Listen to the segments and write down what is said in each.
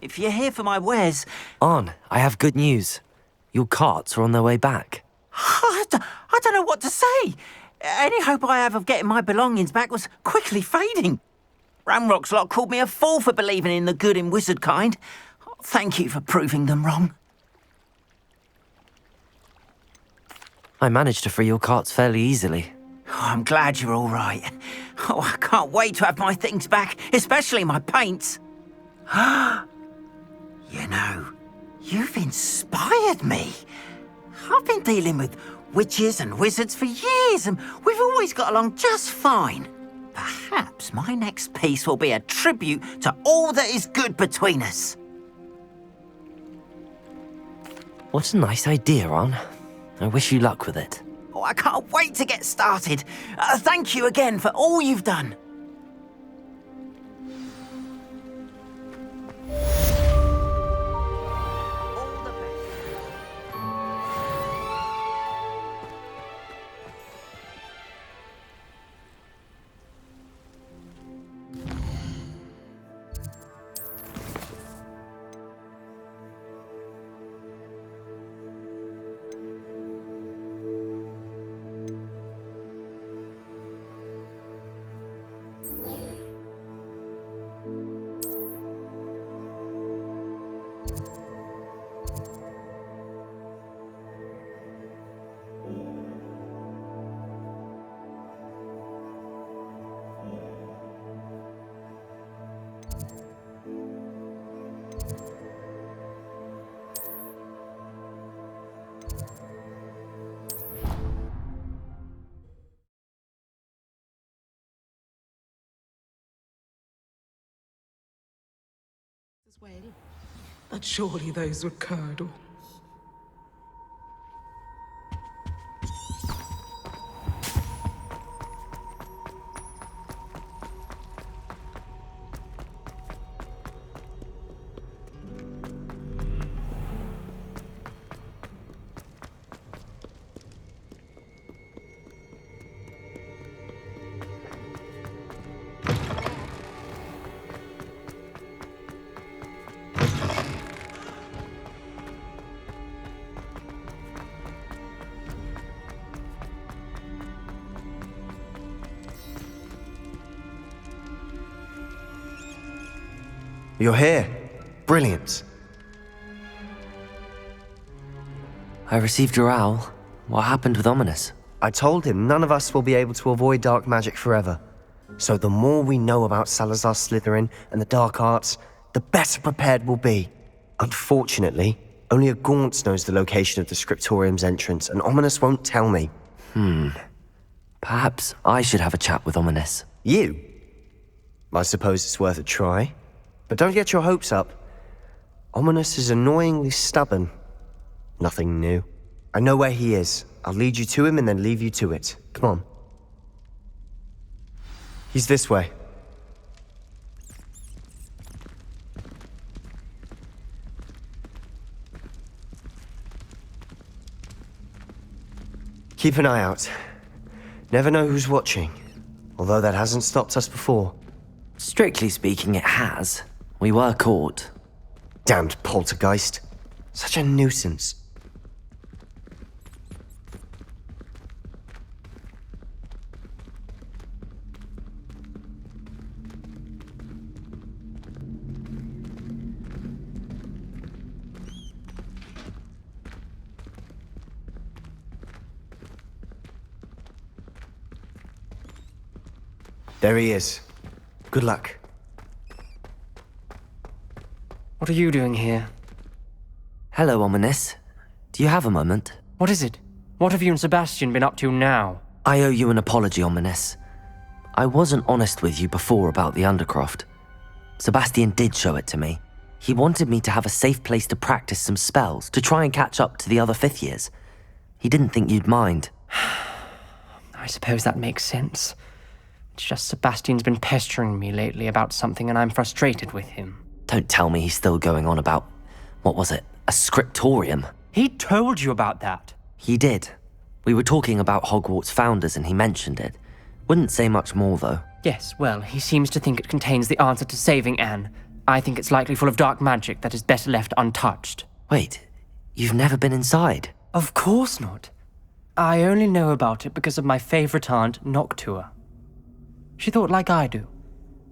If you're here for my wares... Arn, I have good news. Your carts are on their way back. I don't know what to say. Any hope I have of getting my belongings back was quickly fading. Ramrock's lot called me a fool for believing in the good in wizard kind. Thank you for proving them wrong. I managed to free your carts fairly easily. Oh, I'm glad you're all right. Oh, I can't wait to have my things back, especially my paints. You know, you've inspired me. I've been dealing with witches and wizards for years, and we've always got along just fine. Perhaps my next piece will be a tribute to all that is good between us. What a nice idea, Arn. I wish you luck with it. Oh, I can't wait to get started. Thank you again for all you've done. But surely those were curdle. You're here. Brilliant. I received your owl. What happened with Ominous? I told him none of us will be able to avoid dark magic forever. So the more we know about Salazar Slytherin and the dark arts, the better prepared we'll be. Unfortunately, only a Gaunt knows the location of the Scriptorium's entrance, and Ominous won't tell me. Perhaps I should have a chat with Ominous. You? I suppose it's worth a try. But don't get your hopes up. Ominous is annoyingly stubborn. Nothing new. I know where he is. I'll lead you to him and then leave you to it. Come on. He's this way. Keep an eye out. Never know who's watching. Although that hasn't stopped us before. Strictly speaking, it has. We were caught. Damned poltergeist. Such a nuisance. There he is. Good luck. What are you doing here? Hello, Ominous. Do you have a moment? What is it? What have you and Sebastian been up to now? I owe you an apology, Ominous. I wasn't honest with you before about the Undercroft. Sebastian did show it to me. He wanted me to have a safe place to practice some spells, to try and catch up to the other fifth years. He didn't think you'd mind. I suppose that makes sense. It's just Sebastian's been pestering me lately about something and I'm frustrated with him. Don't tell me he's still going on about, what was it, a scriptorium? He told you about that. He did. We were talking about Hogwarts founders and he mentioned it. Wouldn't say much more though. Yes, well, he seems to think it contains the answer to saving Anne. I think it's likely full of dark magic that is better left untouched. Wait, you've never been inside? Of course not. I only know about it because of my favorite aunt, Noctua. She thought like I do.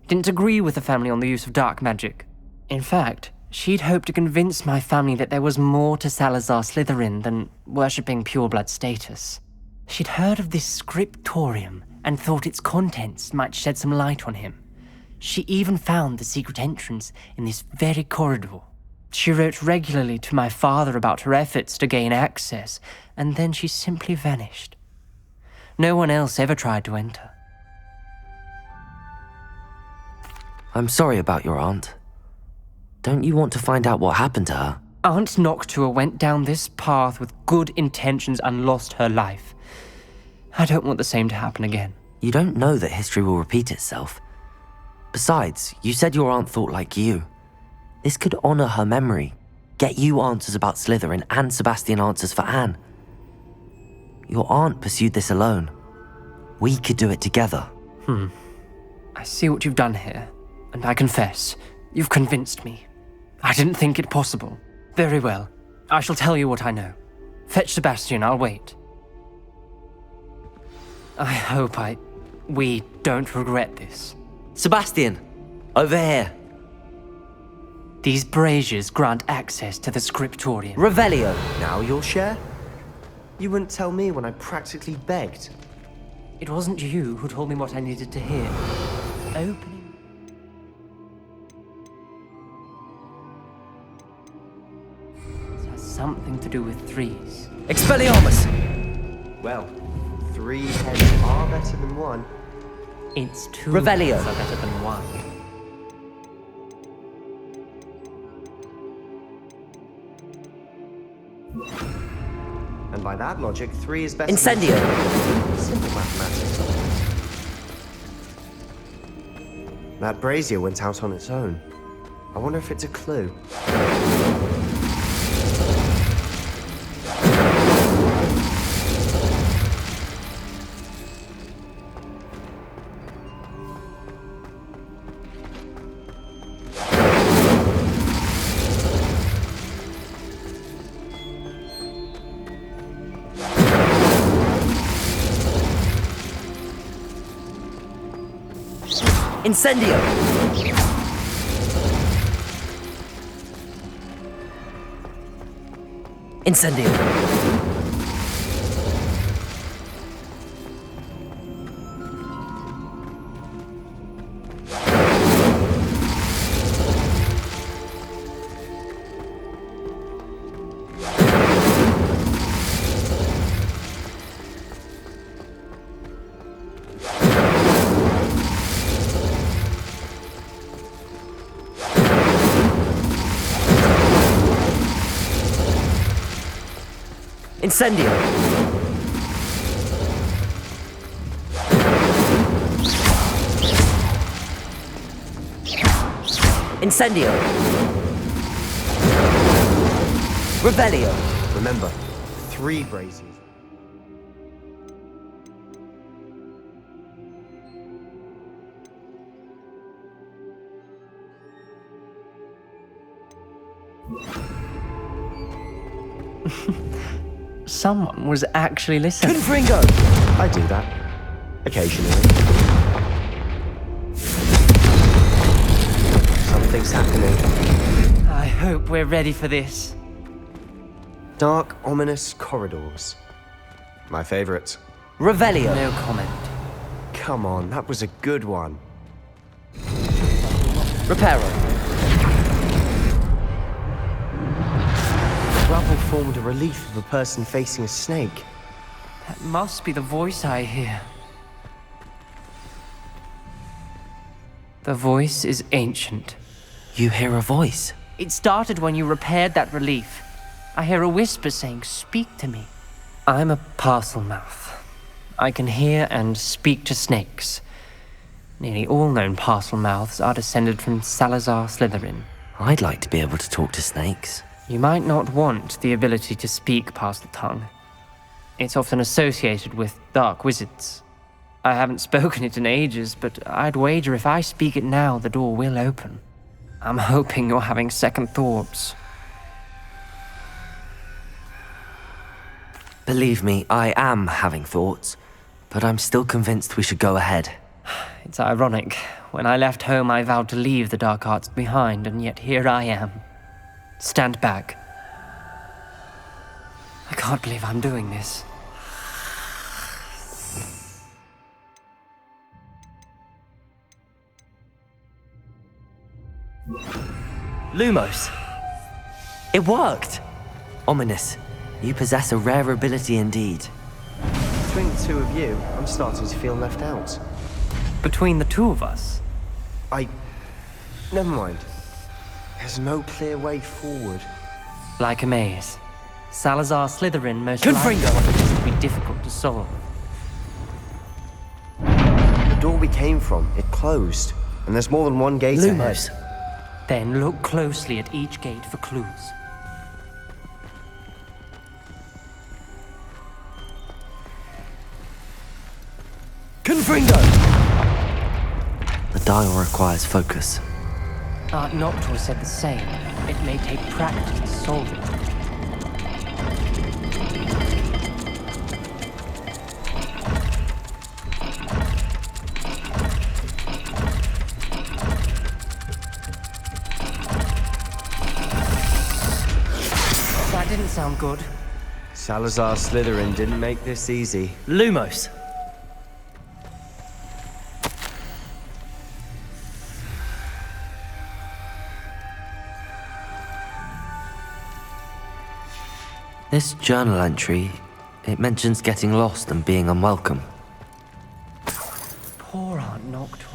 Didn't agree with the family on the use of dark magic. In fact, she'd hoped to convince my family that there was more to Salazar Slytherin than worshipping pureblood status. She'd heard of this scriptorium and thought its contents might shed some light on him. She even found the secret entrance in this very corridor. She wrote regularly to my father about her efforts to gain access, and then she simply vanished. No one else ever tried to enter. I'm sorry about your aunt. Don't you want to find out what happened to her? Aunt Noctua went down this path with good intentions and lost her life. I don't want the same to happen again. You don't know that history will repeat itself. Besides, you said your aunt thought like you. This could honor her memory, get you answers about Slytherin and Sebastian answers for Anne. Your aunt pursued this alone. We could do it together. I see what you've done here, and I confess, you've convinced me. I didn't think it possible. Very well, I shall tell you what I know. Fetch Sebastian, I'll wait. I hope we don't regret this. Sebastian! Over here! These braziers grant access to the scriptorium. Revelio! Now you'll share? You wouldn't tell me when I practically begged. It wasn't you who told me what I needed to hear. Opening. This has something to do with threes. Expelliarmus! Well, 3 heads are better than 1. It's 2 Revelio. heads are better than 1. And by that logic, 3 is better Incendio! than... Simple mathematics. That brazier went out on its own. I wonder if it's a clue. Incendio! Incendio! Incendio! Incendio! Revelio! Remember, 3 braziers. Someone was actually listening. Confringo! I do that. Occasionally. Something's happening. I hope we're ready for this. Dark, ominous corridors. My favorite. Revelio! No comment. Come on, that was a good one. Reparo! Rubble formed a relief of a person facing a snake. That must be the voice I hear. The voice is ancient. You hear a voice. It started when you repaired that relief. I hear a whisper saying, "Speak to me." I'm a parcel mouth. I can hear and speak to snakes. Nearly all known parcel mouths are descended from Salazar Slytherin. I'd like to be able to talk to snakes. You might not want the ability to speak parcel tongue. It's often associated with dark wizards. I haven't spoken it in ages, but I'd wager if I speak it now, the door will open. I'm hoping you're having second thoughts. Believe me, I am having thoughts, but I'm still convinced we should go ahead. It's ironic. When I left home, I vowed to leave the dark arts behind, and yet here I am. Stand back. I can't believe I'm doing this. Lumos! It worked! Ominous, you possess a rare ability indeed. Between the two of you, I'm starting to feel left out. Between the two of us, Never mind. There's no clear way forward. like a maze, Salazar Slytherin most Confringo! likely wanted this to be difficult to solve. The door we came from, it closed. And there's more than one gate Lumos! ahead. Then look closely at each gate for clues. Confringo! The dial requires focus. Aunt Noctua said the same. It may take practice to solve it. That didn't sound good. Salazar Slytherin didn't make this easy. Lumos! This journal entry, it mentions getting lost and being unwelcome. Poor Aunt Noctua.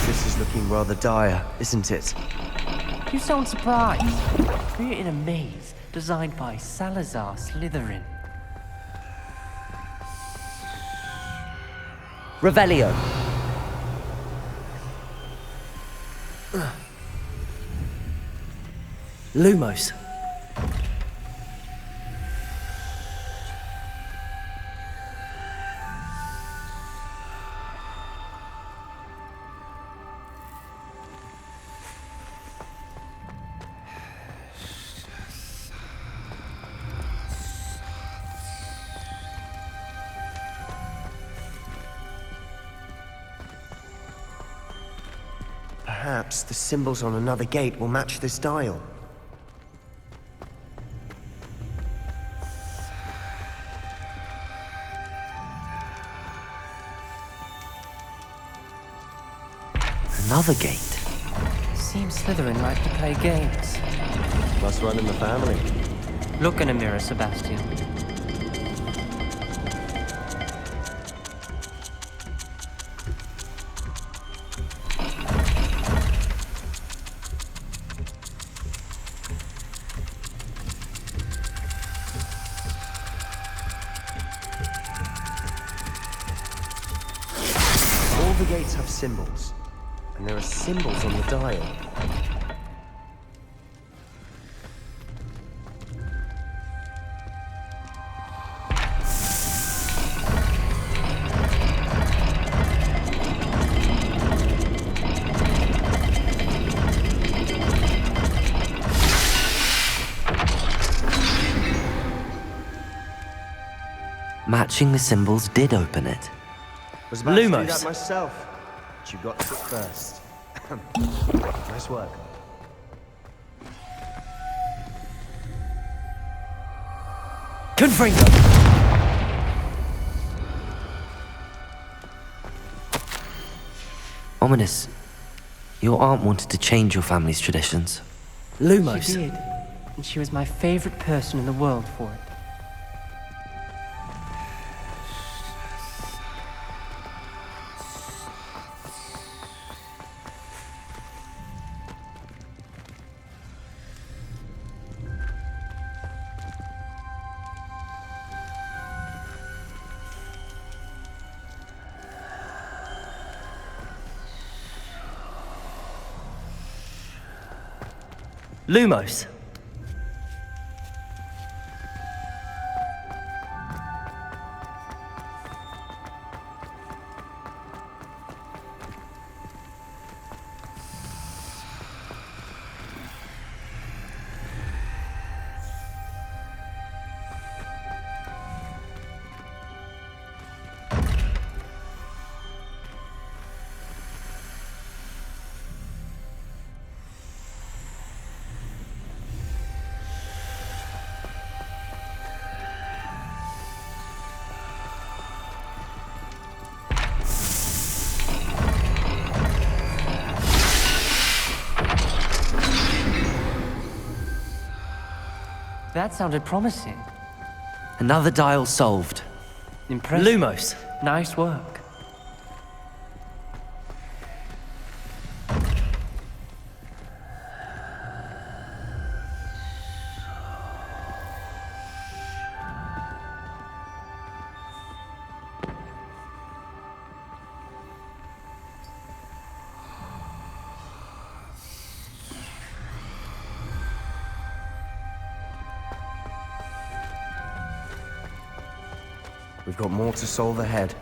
This is looking rather dire, isn't it? You sound surprised. We're in a maze designed by Salazar Slytherin. Revelio! Lumos! Perhaps the symbols on another gate will match this dial. Another gate. Seems Slytherin like to play games. Must run in the family. Look in a mirror, Sebastian. All the gates have symbols, and there are symbols on the dial. Matching the symbols did open it. Was about to do Lumos. that myself, but you got to it first. Nice work. Confringo! Ominous, your aunt wanted to change your family's traditions. Lumos! She did, and she was my favorite person in the world for it. Lumos. That sounded promising. Another dial solved. Impressive. Lumos. Nice work. We've got more to solve ahead.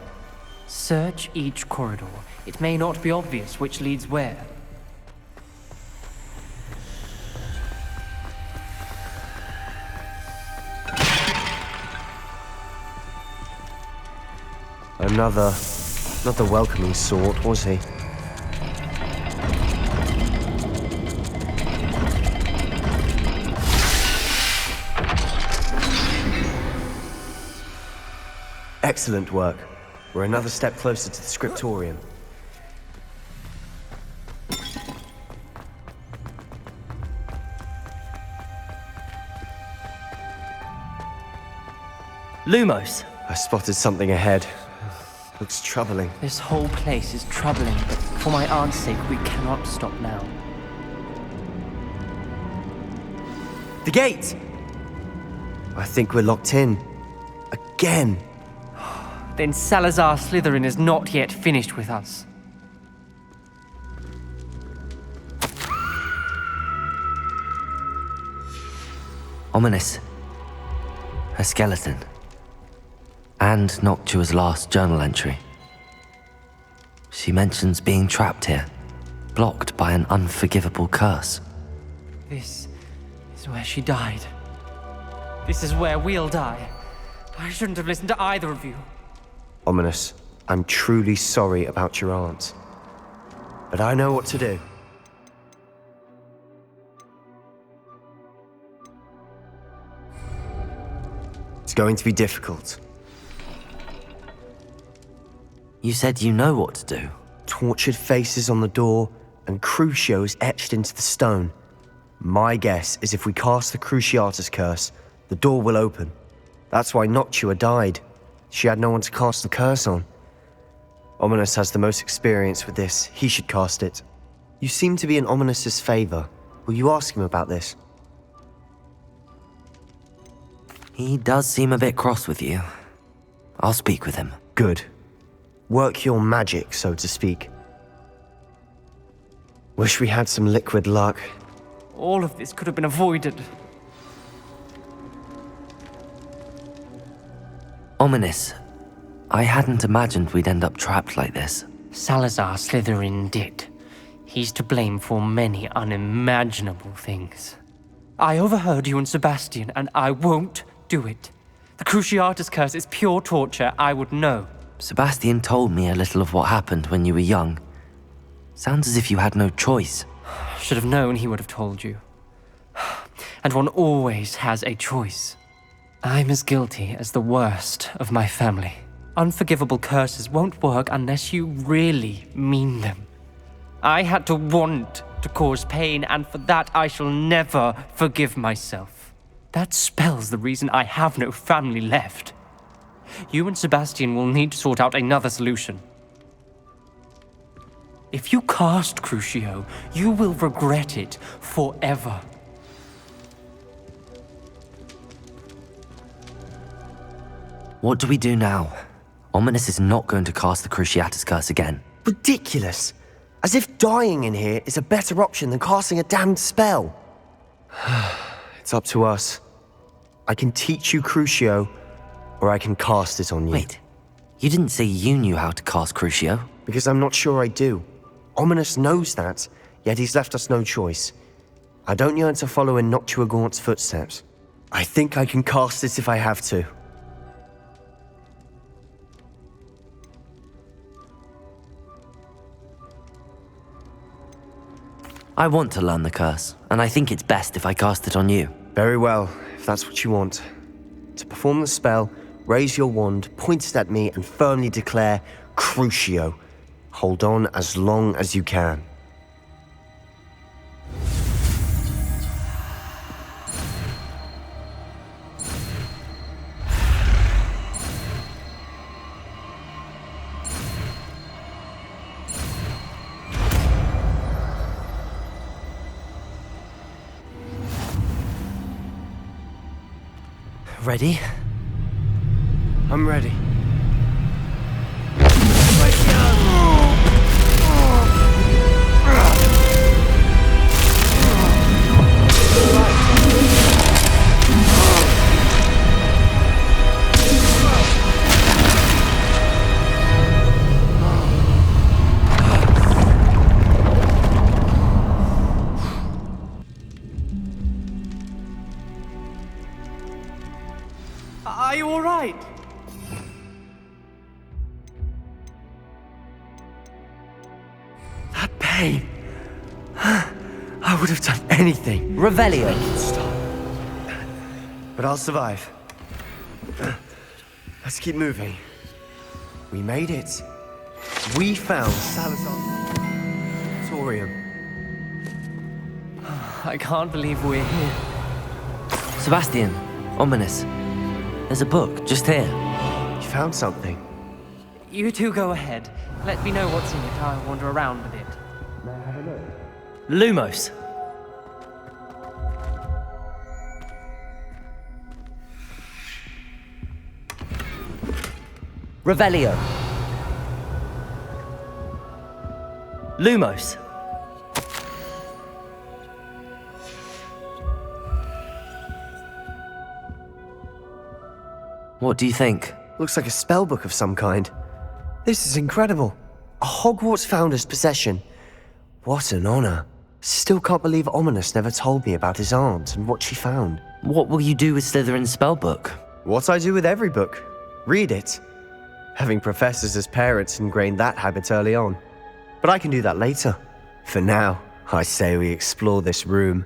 Search each corridor. It may not be obvious which leads where. Another... not the welcoming sort, was he? Excellent work. We're another step closer to the scriptorium. Lumos. I spotted something ahead. Looks troubling. This whole place is troubling, but for my aunt's sake, we cannot stop now. The gate! I think we're locked in. Again. Then Salazar Slytherin is not yet finished with us. Ominous. A skeleton. And Noctua's last journal entry. She mentions being trapped here, blocked by an unforgivable curse. This is where she died. This is where we'll die. I shouldn't have listened to either of you. Ominous, I'm truly sorry about your aunt. But I know what to do. It's going to be difficult. You said you know what to do. Tortured faces on the door and Crucios etched into the stone. My guess is if we cast the Cruciatus curse, the door will open. That's why Noctua died. She had no one to cast the curse on. Ominous has the most experience with this. He should cast it. You seem to be in Ominous's favor. Will you ask him about this? He does seem a bit cross with you. I'll speak with him. Good. Work your magic, so to speak. Wish we had some liquid luck. All of this could have been avoided. Ominous. I hadn't imagined we'd end up trapped like this. Salazar Slytherin did. He's to blame for many unimaginable things. I overheard you and Sebastian, and I won't do it. The Cruciatus curse is pure torture, I would know. Sebastian told me a little of what happened when you were young. Sounds as if you had no choice. Should have known he would have told you. And one always has a choice. I'm as guilty as the worst of my family. Unforgivable curses won't work unless you really mean them. I had to want to cause pain, and for that I shall never forgive myself. That spells the reason I have no family left. You and Sebastian will need to sort out another solution. If you cast Crucio, you will regret it forever. What do we do now? Ominous is not going to cast the Cruciatus curse again. Ridiculous. As if dying in here is a better option than casting a damned spell. It's up to us. I can teach you Crucio, or I can cast it on you. Wait, you didn't say you knew how to cast Crucio? Because I'm not sure I do. Ominous knows that, yet he's left us no choice. I don't yearn to follow in Noctua Gaunt's footsteps. I think I can cast it if I have to. I want to learn the curse, and I think it's best if I cast it on you. Very well, if that's what you want. To perform the spell, raise your wand, point it at me, and firmly declare Crucio. Hold on as long as you can. Ready? I'm ready. Are you all right? That pain. I would have done anything. Revelio. But I'll survive. Let's keep moving. We made it. We found Salazar's Torium. I can't believe we're here. Sebastian, Ominous. There's a book just here. You found something. You two go ahead. Let me know what's in it. I'll wander around a bit. Lumos. Revelio. Lumos. What do you think? Looks like a spellbook of some kind. This is incredible. A Hogwarts founder's possession. What an honor. Still can't believe Ominous never told me about his aunt and what she found. What will you do with Slytherin's spellbook? What I do with every book. Read it. Having professors as parents ingrained that habit early on. But I can do that later. For now, I say we explore this room.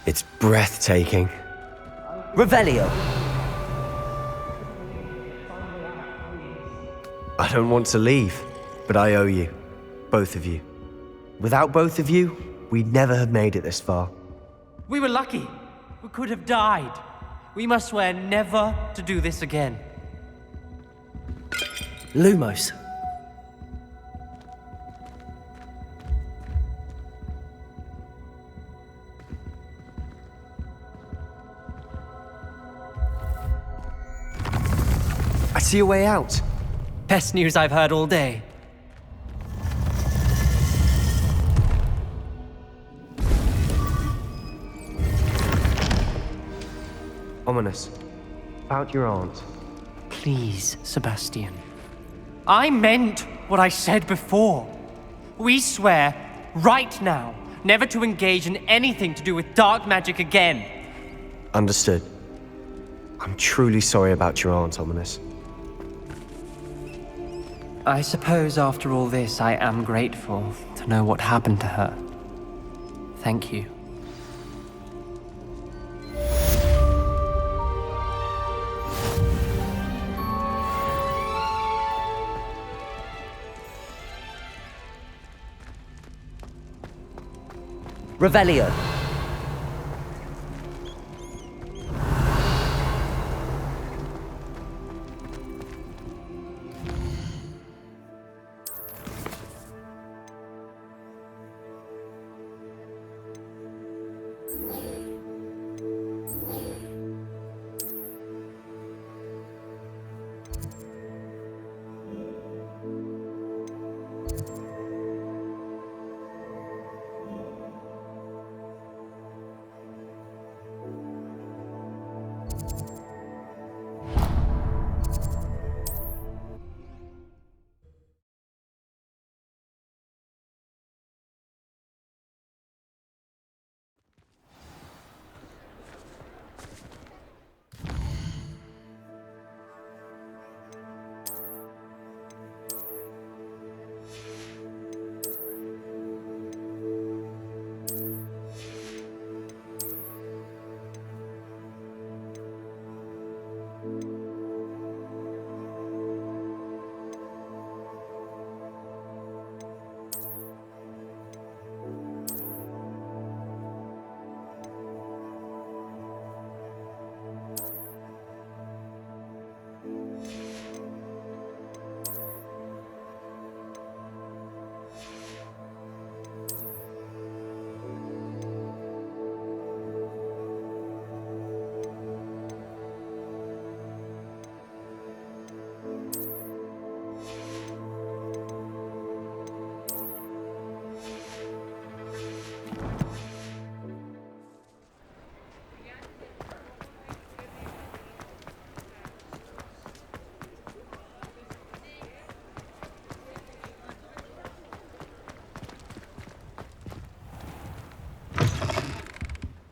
It's breathtaking. Revelio. I don't want to leave, but I owe you. Both of you. Without both of you, we'd never have made it this far. We were lucky. We could have died. We must swear never to do this again. Lumos. I see a way out. Best news I've heard all day. Ominous. About your aunt. Please, Sebastian. I meant what I said before. We swear, right now, never to engage in anything to do with dark magic again. Understood. I'm truly sorry about your aunt, Ominous. I suppose after all this, I am grateful to know what happened to her. Thank you. Revelio.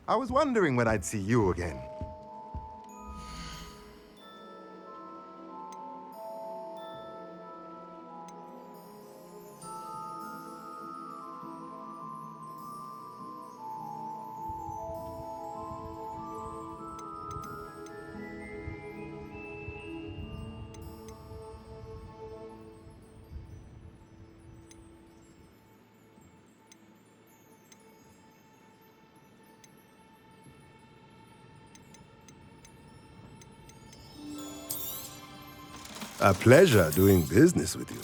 I was wondering when I'd see you again. A pleasure doing business with you.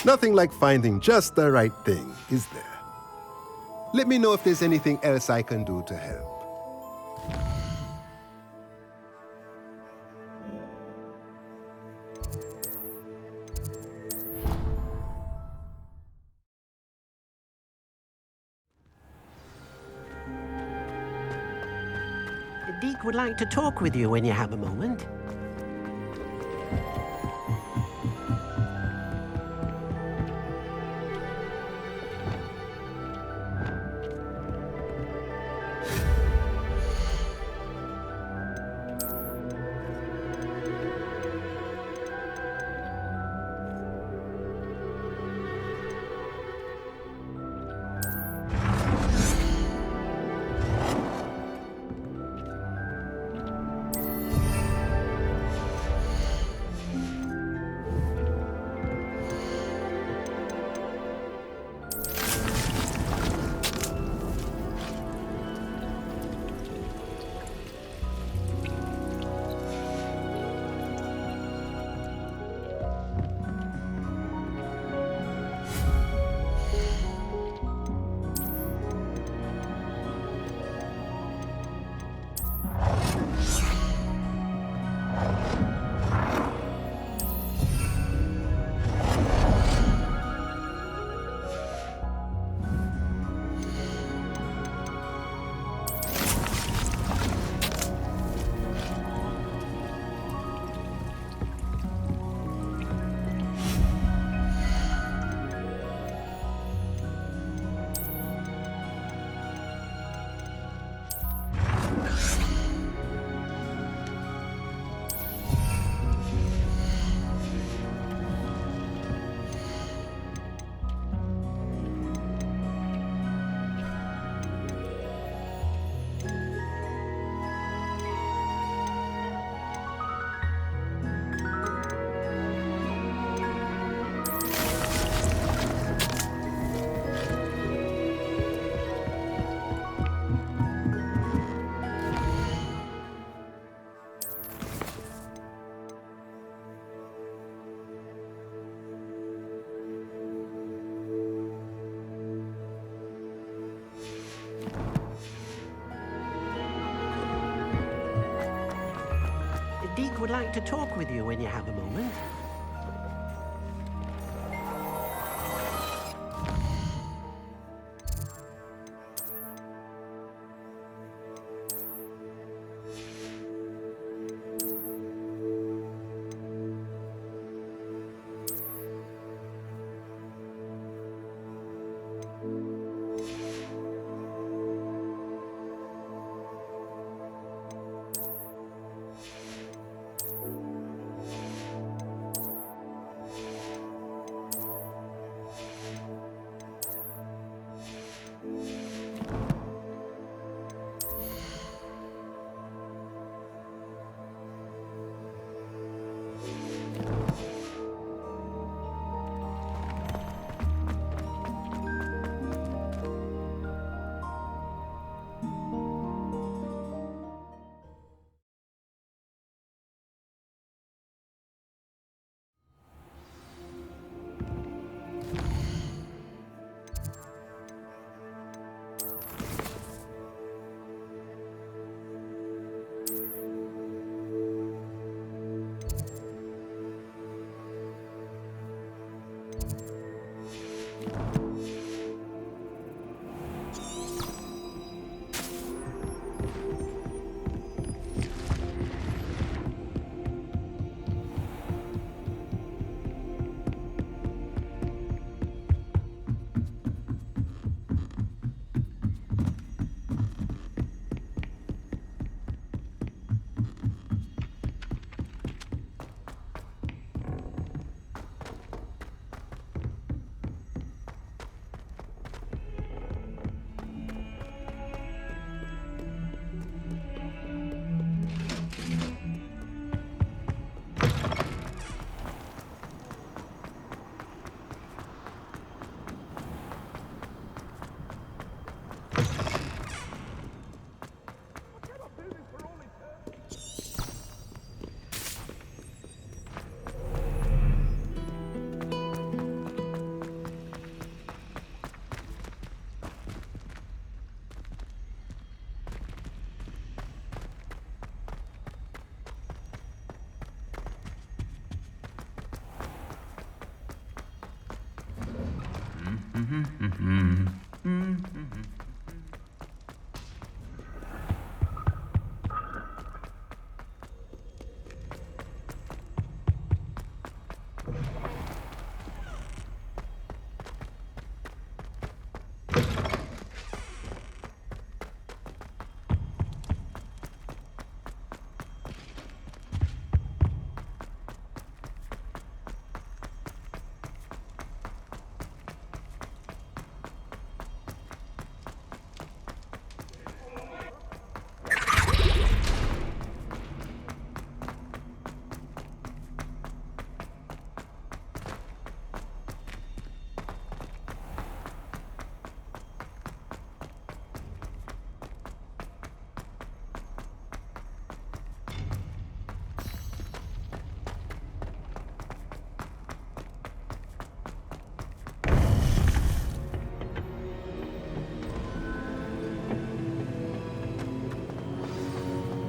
Nothing like finding just the right thing, is there? Let me know if there's anything else I can do to help. Deke would like to talk with you when you have a moment. Deke would like to talk with you when you have a moment.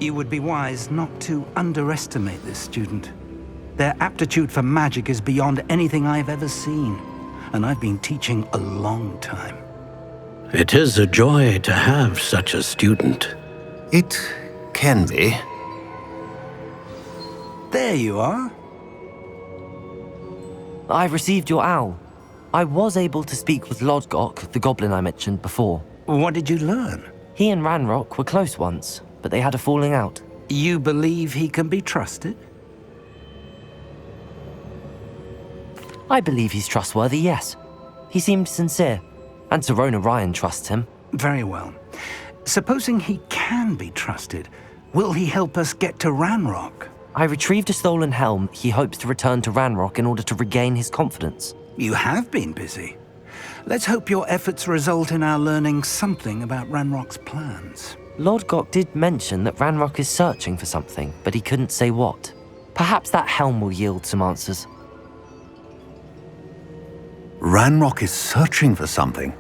You would be wise not to underestimate this student. Their aptitude for magic is beyond anything I've ever seen, and I've been teaching a long time. It is a joy to have such a student. It can be. There you are. I've received your owl. I was able to speak with Lodgok, the goblin I mentioned before. What did you learn? He and Ranrock were close once, but they had a falling out. You believe he can be trusted? I believe he's trustworthy, yes. He seemed sincere, and Serona Ryan trusts him. Very well. Supposing he can be trusted, will he help us get to Ranrock? I retrieved a stolen helm he hopes to return to Ranrock in order to regain his confidence. You have been busy. Let's hope your efforts result in our learning something about Ranrock's plans. Lodgok did mention that Ranrock is searching for something, but he couldn't say what. Perhaps that helm will yield some answers. Ranrock is searching for something.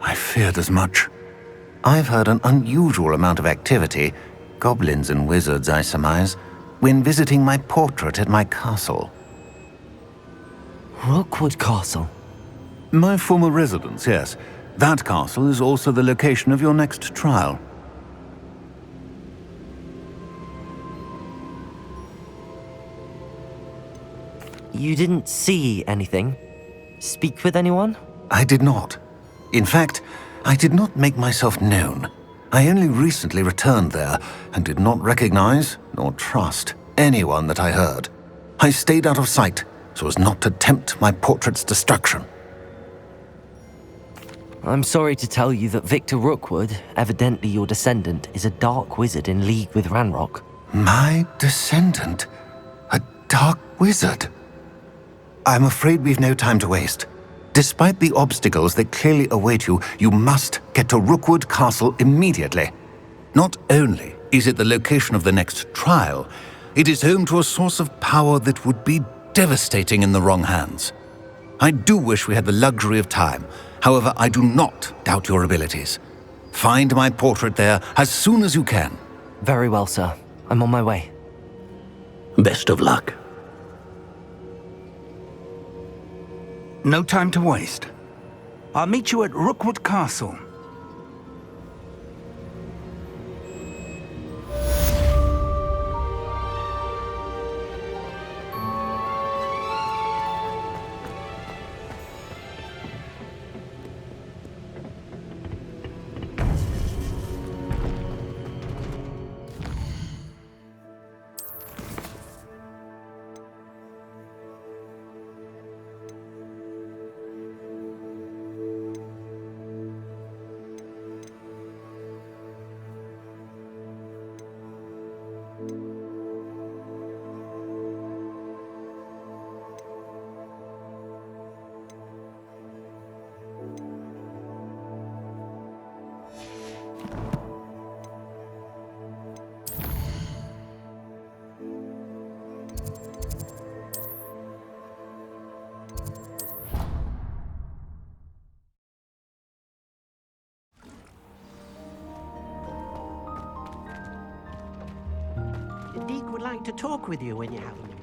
I feared as much. I've heard an unusual amount of activity, goblins and wizards, I surmise, when visiting my portrait at my castle. Rookwood Castle? My former residence, yes. That castle is also the location of your next trial. You didn't see anything? Speak with anyone? I did not. In fact, I did not make myself known. I only recently returned there and did not recognize nor trust anyone that I heard. I stayed out of sight so as not to tempt my portrait's destruction. I'm sorry to tell you that Victor Rookwood, evidently your descendant, is a dark wizard in league with Ranrock. My descendant? A dark wizard. I'm afraid we've no time to waste. Despite the obstacles that clearly await you, you must get to Rookwood Castle immediately. Not only is it the location of the next trial, it is home to a source of power that would be devastating in the wrong hands. I do wish we had the luxury of time. However, I do not doubt your abilities. Find my portrait there as soon as you can. Very well, sir. I'm on my way. Best of luck. No time to waste. I'll meet you at Rookwood Castle. Deek would like to talk with you when you have a moment.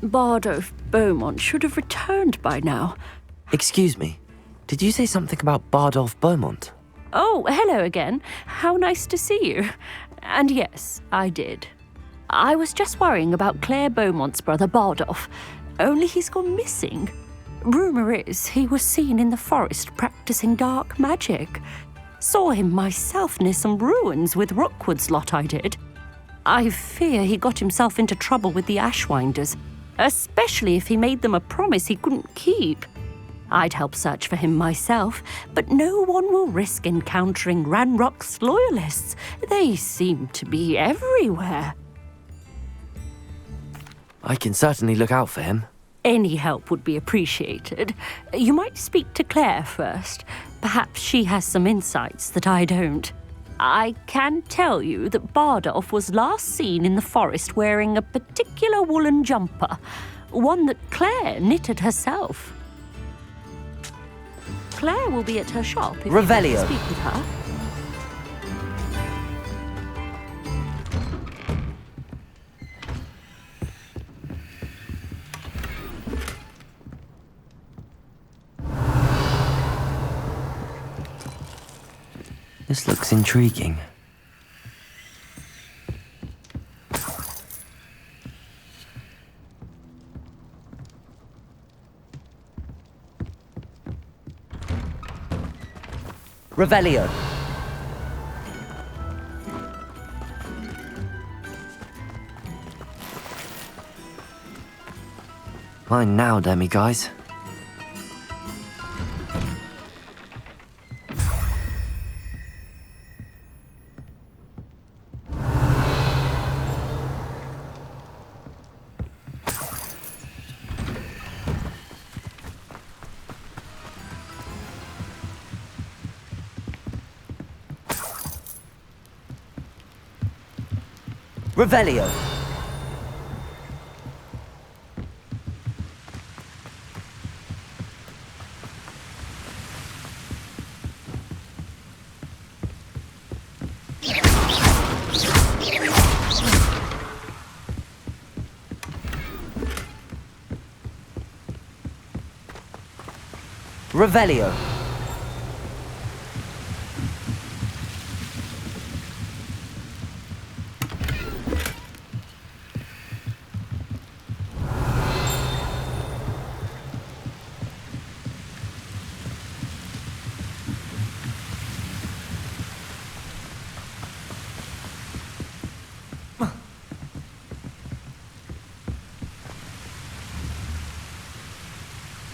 Bardolph Beaumont should have returned by now. Excuse me. Did you say something about Bardolph Beaumont? Oh, hello again. How nice to see you. And yes, I did. I was just worrying about Claire Beaumont's brother Bardolph, only he's gone missing. Rumour is he was seen in the forest practicing dark magic. Saw him myself near some ruins with Rookwood's lot I did. I fear he got himself into trouble with the Ashwinders, especially if he made them a promise he couldn't keep. I'd help search for him myself, but no one will risk encountering Ranrock's loyalists. They seem to be everywhere. I can certainly look out for him. Any help would be appreciated. You might speak to Claire first. Perhaps she has some insights that I don't. I can tell you that Bardolph was last seen in the forest wearing a particular woolen jumper, one that Claire knitted herself. Claire will be at her shop if Revelio. you want to speak with her. This looks intriguing. Revelio. Mine now, demiguise. Revelio. Revelio.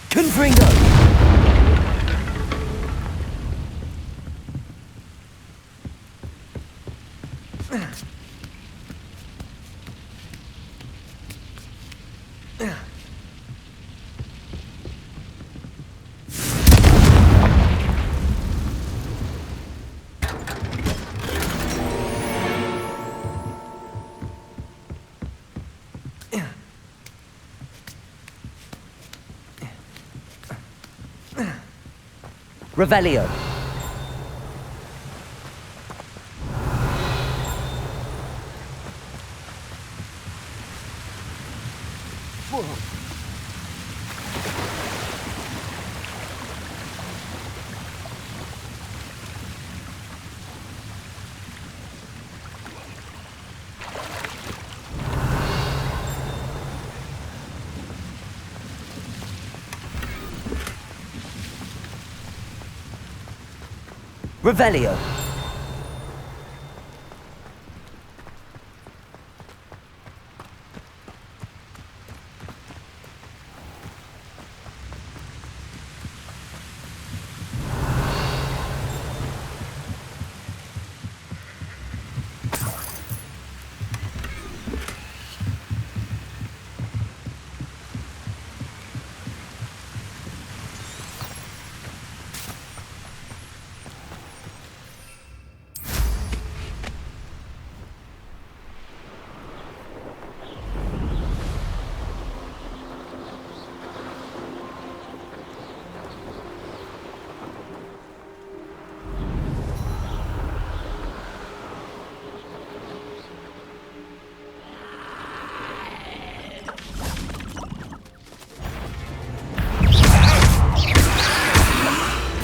Confringo! Revelio. Revelio.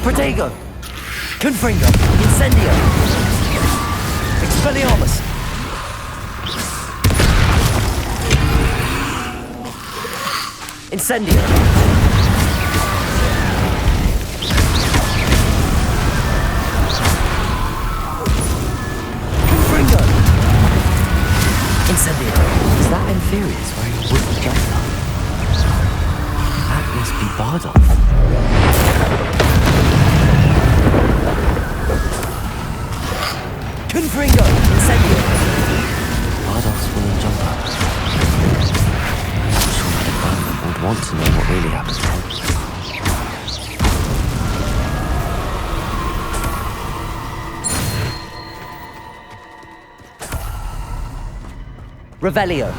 Protego! Confringo! Incendio! Expelliarmus! Incendio! Confringo! Incendio! Is that Inferius wearing a wooden jumper? That must be Bardolph. Confringo, incendio. Bardolph's woolen jumper. I'm sure Madame Beaumont would want to know what really happened to him. Revelio.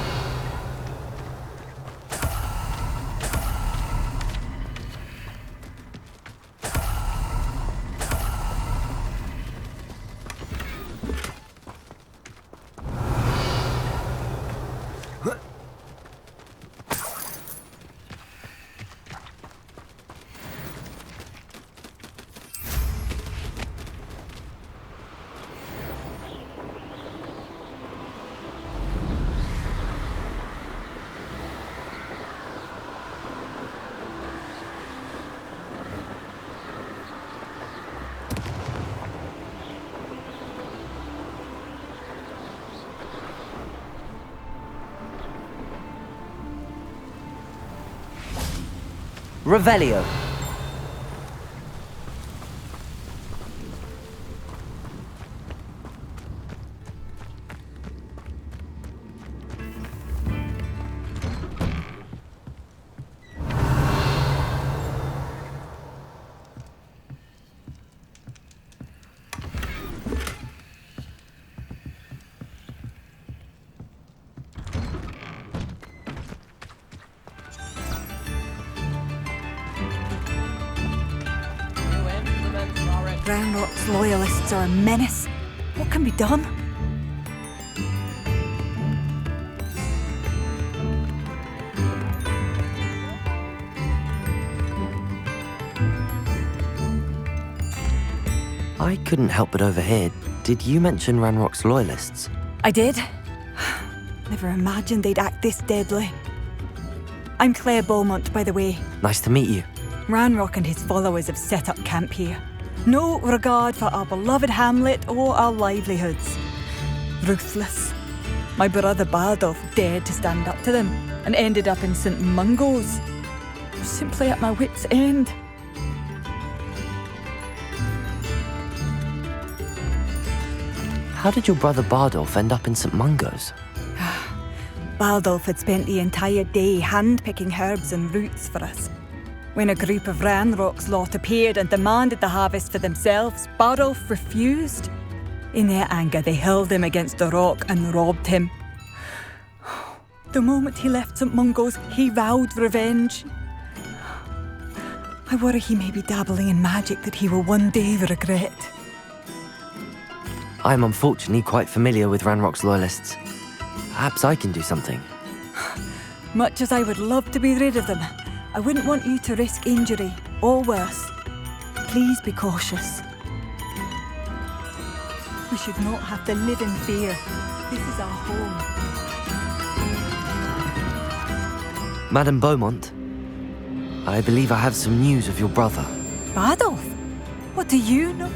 Revelio. Hogwarts loyalists are a menace. What can be done? I couldn't help but overhear. Did you mention Ranrock's loyalists? I did. Never imagined they'd act this deadly. I'm Claire Beaumont, by the way. Nice to meet you. Ranrock and his followers have set up camp here. No regard for our beloved hamlet or our livelihoods. Ruthless. My brother Bardolph dared to stand up to them and ended up in St. Mungo's. Simply at my wit's end. How did your brother Bardolph end up in St. Mungo's? Bardolph had spent the entire day hand-picking herbs and roots for us. When a group of Ranrock's lot appeared and demanded the harvest for themselves, Bardolph refused. In their anger, they hurled him against a rock and robbed him. The moment he left St. Mungo's, he vowed revenge. I worry he may be dabbling in magic that he will one day regret. I'm unfortunately quite familiar with Ranrock's loyalists. Perhaps I can do something. Much as I would love to be rid of them, I wouldn't want you to risk injury, or worse. Please be cautious. We should not have to live in fear. This is our home. Madame Beaumont, I believe I have some news of your brother. Bardolph? What do you know?